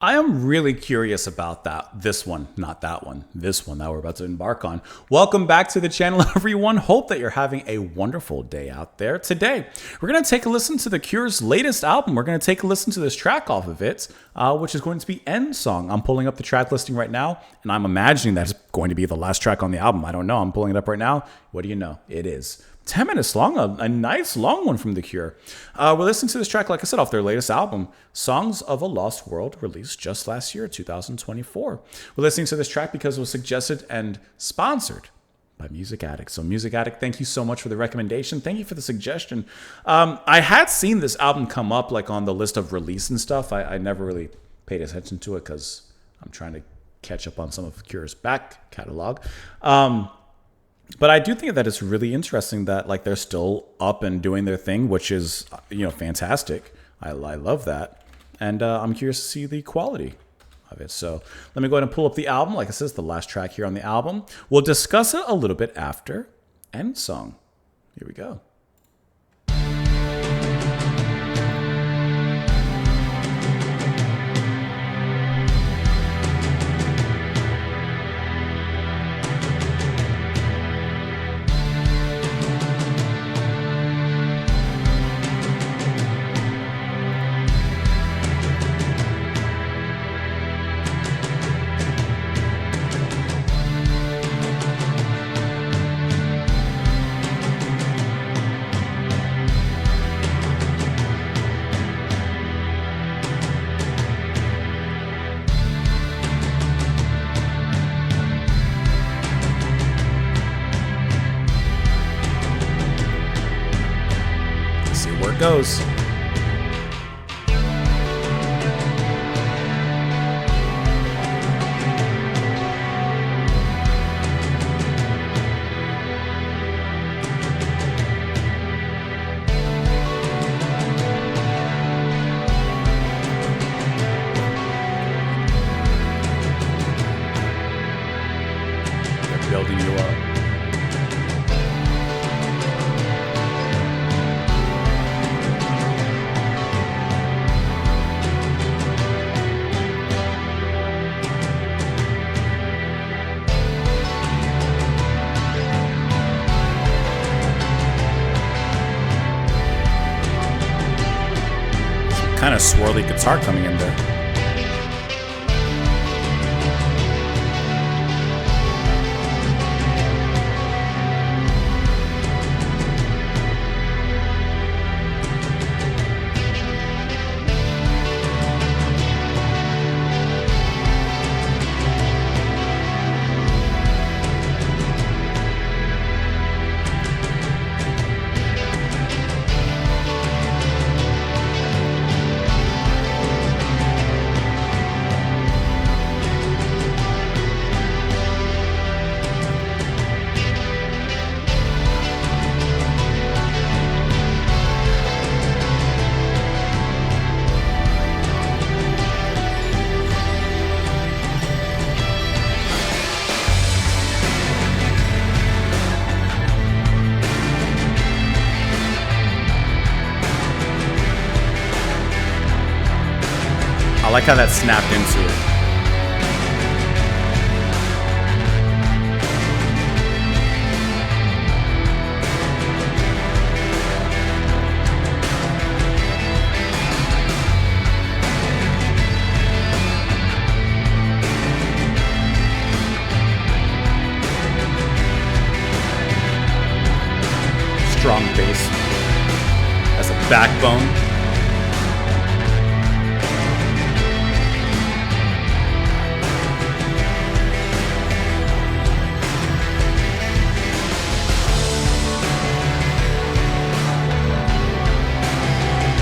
I am really curious about this one, not that one, this one that we're about to embark on. Welcome back to the channel, everyone. Hope that you're having a wonderful day out there. Today, we're going to take a listen to The Cure's latest album. We're going to take a listen to this track off of it, which is going to be Endsong. I'm pulling up the track listing right now, and I'm imagining that it's going to be the last track on the album. I don't know. I'm pulling it up right now. What do you know? It is 10 minutes long, a nice long one from The Cure. We're listening to this track, like I said, off their latest album, Songs of a Lost World, released just last year, 2024. We're listening to this track because it was suggested and sponsored by Music Addict. So Music Addict, thank you so much for the recommendation. Thank you for the suggestion. I had seen this album come up like on the list of release and stuff. I never really paid attention to it because I'm trying to catch up on some of The Cure's back catalog. But I do think that it's really interesting that like they're still up and doing their thing, which is, fantastic. I love that. And I'm curious to see the quality of it. So let me go ahead and pull up the album. Like I said, it's the last track here on the album. We'll discuss it a little bit after Endsong. Here we go. See where it goes. They're building you up. Kind of swirly guitar coming in there. I like how that snapped into it. Strong bass as a backbone.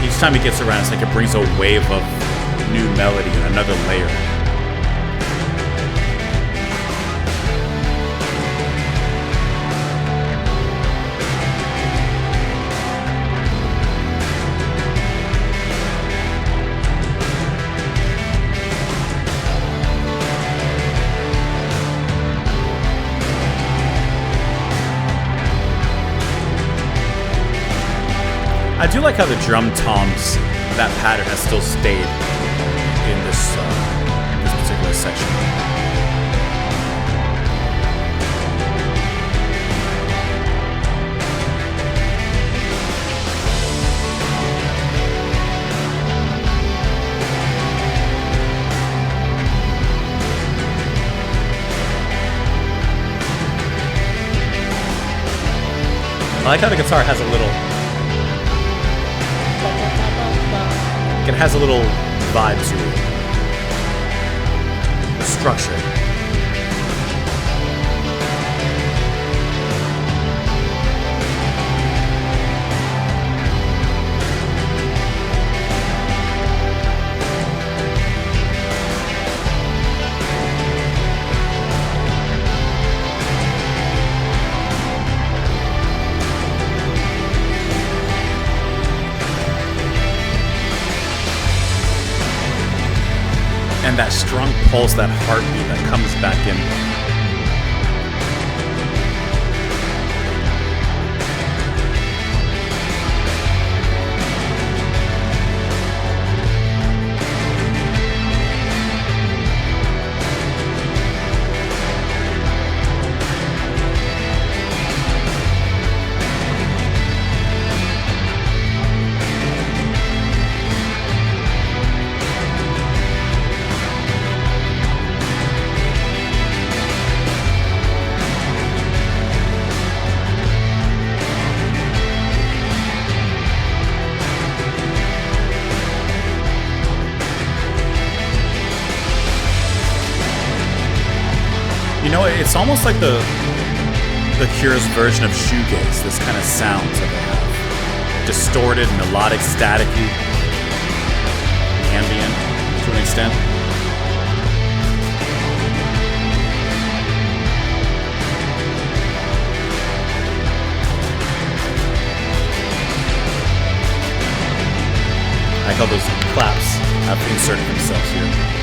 Each time it gets around, it's like it brings a wave of new melody and another layer. I do like how the drum toms, that pattern has still stayed in this section. I like how the guitar has a little... It has a little vibe to it. The structure. And that strong pulse, that heartbeat that comes back in. You know, it's almost like the Cure's version of shoegaze, this kind of sound that they have. Distorted, melodic, staticky, ambient to an extent. I like how those claps have inserted themselves here.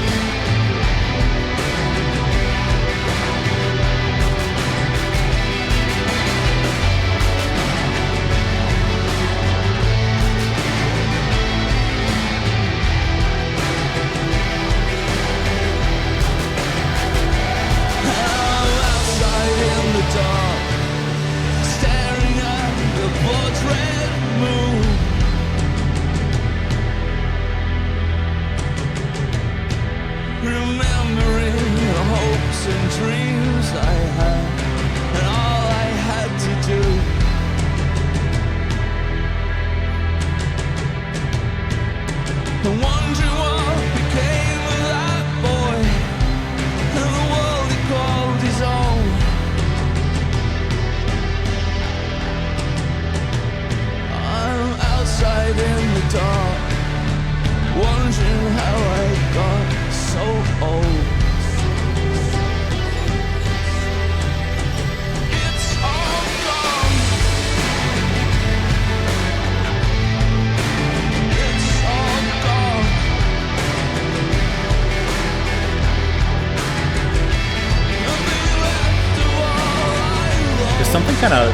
Something kind of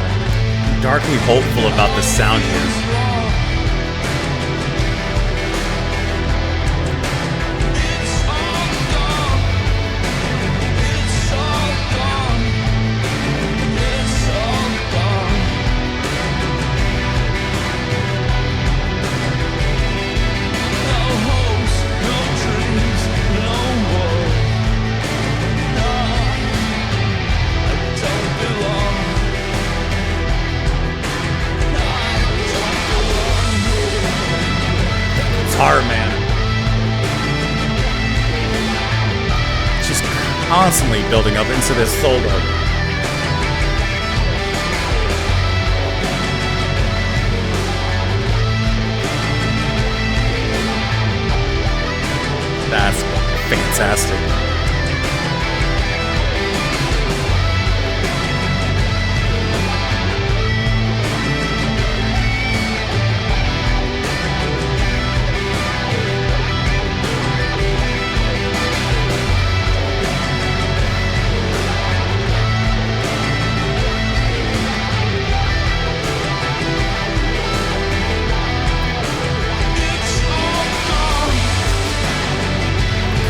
darkly hopeful about the sound here. Hard, man. Just constantly building up into this solo. That's fantastic.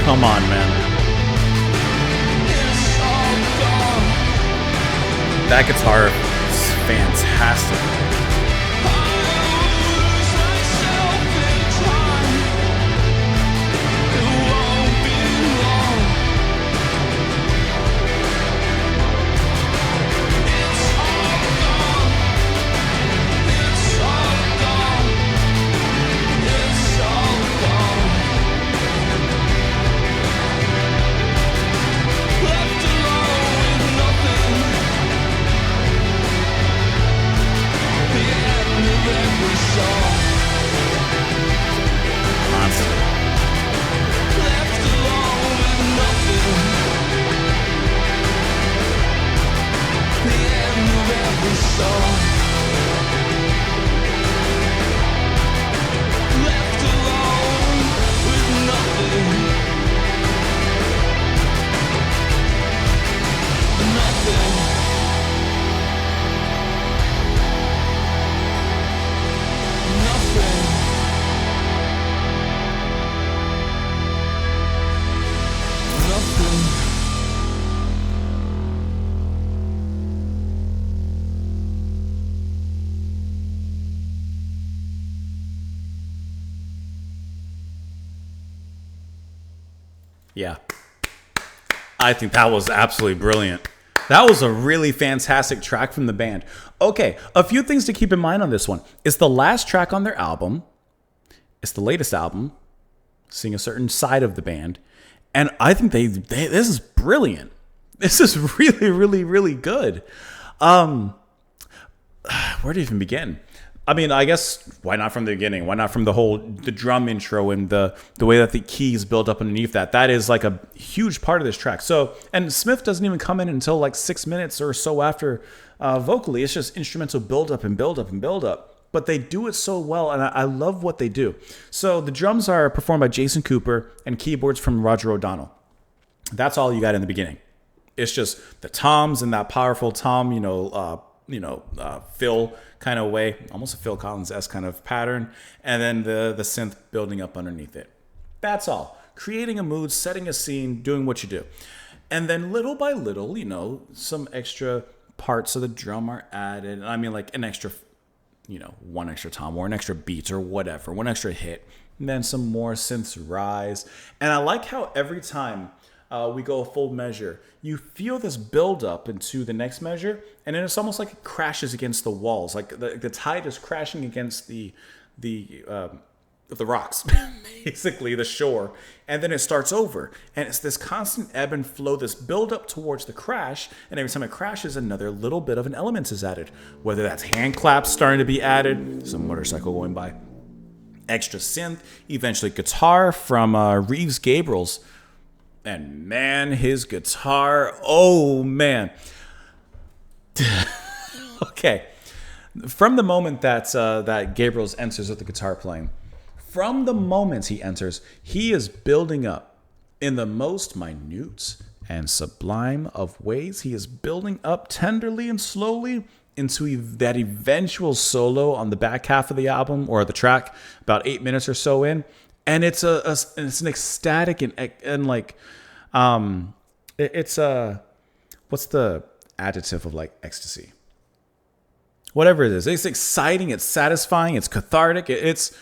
Come on, man. That guitar is fantastic. Yeah. I think that was absolutely brilliant. That was a really fantastic track from the band. Okay, a few things to keep in mind on this one. It's the last track on their album. It's the latest album, seeing a certain side of the band. And I think this is brilliant. This is really, really, really good. Where to even begin? I mean, I guess why not from the beginning? Why not from the drum intro and the way that the keys build up underneath that? That is like a huge part of this track. So, and Smith doesn't even come in until like 6 minutes or so after vocally. It's just instrumental build up and build up and build up. But they do it so well, and I love what they do. So the drums are performed by Jason Cooper and keyboards from Roger O'Donnell. That's all you got in the beginning. It's just the toms and that powerful tom, Phil kind of way, almost a Phil Collins-esque kind of pattern, and then the synth building up underneath it. That's all. Creating a mood, setting a scene, doing what you do. And then little by little, some extra parts of the drum are added. I mean, like an extra, one extra tom or an extra beat or whatever, one extra hit. And then some more synths rise. And I like how every time we go a full measure, you feel this build up into the next measure, and then it's almost like it crashes against the walls, like the tide is crashing against the rocks, basically the shore, and then it starts over, and it's this constant ebb and flow, this build up towards the crash, and every time it crashes, another little bit of an element is added, whether that's hand claps starting to be added, some motorcycle going by, extra synth, eventually guitar from Reeves Gabriel's. And man, his guitar, oh man. Okay. From the moment that Gabriel's enters with the guitar playing, from the moment he enters, he is building up in the most minute and sublime of ways. He is building up tenderly and slowly into that eventual solo on the back half of the album or the track, about 8 minutes or so in. And it's an ecstatic and like it's what's the adjective of like ecstasy? Whatever it is, it's exciting, it's satisfying, it's cathartic, it's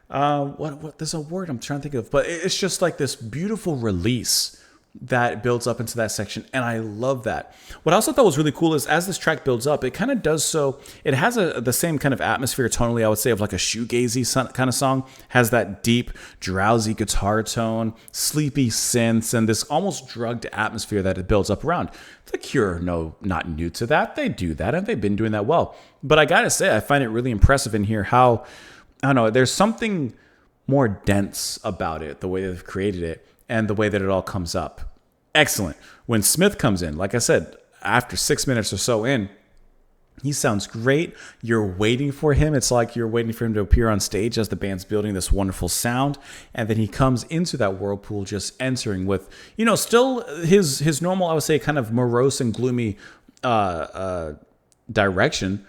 what there's a word I'm trying to think of, but it's just like this beautiful release that builds up into that section, and I love that. What I also thought was really cool is as this track builds up, it kind of does so. It has the same kind of atmosphere tonally, I would say, of like a shoegazy kind of song. Has that deep, drowsy guitar tone, sleepy synths, and this almost drugged atmosphere that it builds up around. The Cure, no, not new to that. They do that, and they've been doing that well. But I gotta say, I find it really impressive in here how, I don't know, there's something more dense about it, the way they've created it, and the way that it all comes up. Excellent. When Smith comes in, like I said, after 6 minutes or so in, he sounds great. You're waiting for him. It's like you're waiting for him to appear on stage as the band's building this wonderful sound. And then he comes into that whirlpool, just entering with, still his normal, I would say, kind of morose and gloomy direction.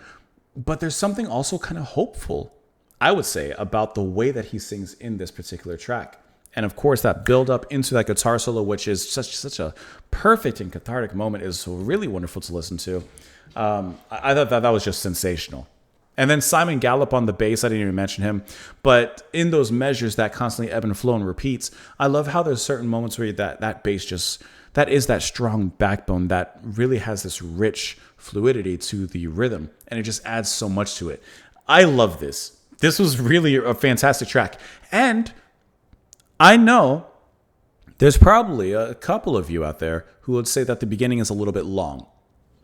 But there's something also kind of hopeful, I would say, about the way that he sings in this particular track. And of course, that build up into that guitar solo, which is such a perfect and cathartic moment, is really wonderful to listen to. I thought that was just sensational. And then Simon Gallup on the bass, I didn't even mention him. But in those measures that constantly ebb and flow and repeats, I love how there's certain moments where that bass just, that is that strong backbone that really has this rich fluidity to the rhythm. And it just adds so much to it. I love this. This was really a fantastic track. And I know there's probably a couple of you out there who would say that the beginning is a little bit long.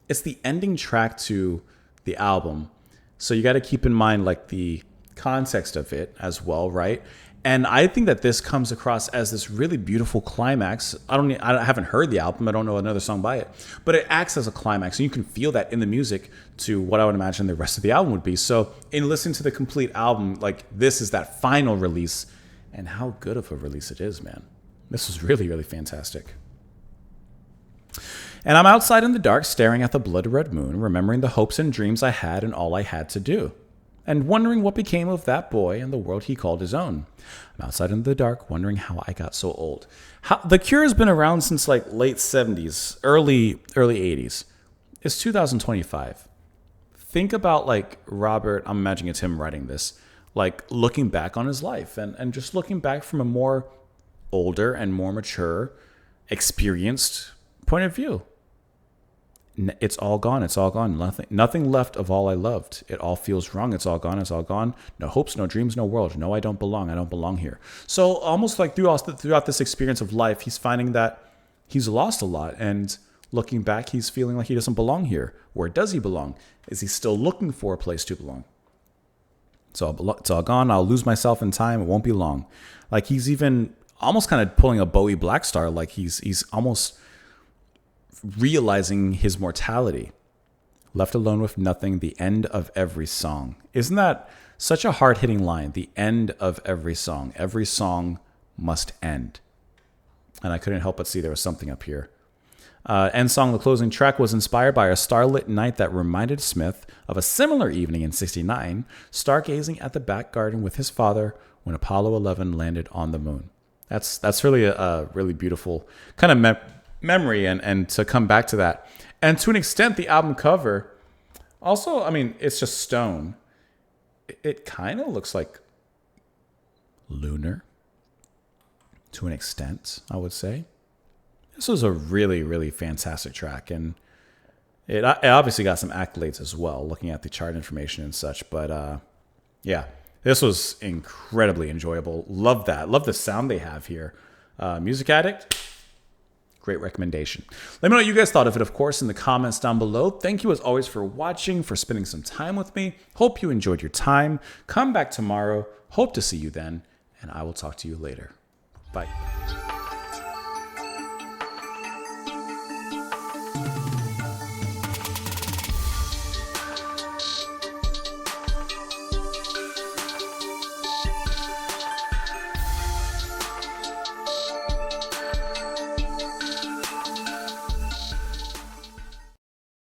It's the ending track to the album. So you got to keep in mind like the context of it as well, right? And I think that this comes across as this really beautiful climax. I haven't heard the album. I don't know another song by it, but it acts as a climax, and you can feel that in the music to what I would imagine the rest of the album would be. So in listening to the complete album, like this is that final release, and how good of a release it is, man. This was really, really fantastic. And I'm outside in the dark, staring at the blood red moon, remembering the hopes and dreams I had and all I had to do, and wondering what became of that boy and the world he called his own. I'm outside in the dark, wondering how I got so old. The Cure has been around since like late 70s, early 80s. It's 2025. Think about like Robert, I'm imagining it's him writing this, like looking back on his life and just looking back from a more older and more mature, experienced point of view. It's all gone. It's all gone. Nothing left of all I loved. It all feels wrong. It's all gone. It's all gone. No hopes, no dreams, no world. No, I don't belong. I don't belong here. So almost like throughout this experience of life, he's finding that he's lost a lot. And looking back, he's feeling like he doesn't belong here. Where does he belong? Is he still looking for a place to belong? It's all gone. I'll lose myself in time. It won't be long. Like he's even almost kind of pulling a Bowie Blackstar. Like he's almost realizing his mortality. Left alone with nothing, the end of every song. Isn't that such a hard-hitting line? The end of every song. Every song must end. And I couldn't help but see there was something up here. Endsong, the closing track, was inspired by a starlit night that reminded Smith of a similar evening in '69, stargazing at the back garden with his father when Apollo 11 landed on the moon. That's really a really beautiful kind of memory, and to come back to that. And to an extent, the album cover also, I mean, it's just stone. It kind of looks like lunar to an extent, I would say. This was a really, really fantastic track, and it obviously got some accolades as well, looking at the chart information and such. But yeah, this was incredibly enjoyable. Love that. Love the sound they have here. Music Addict, great recommendation. Let me know what you guys thought of it, of course, in the comments down below. Thank you as always for watching, for spending some time with me. Hope you enjoyed your time. Come back tomorrow. Hope to see you then, and I will talk to you later. Bye.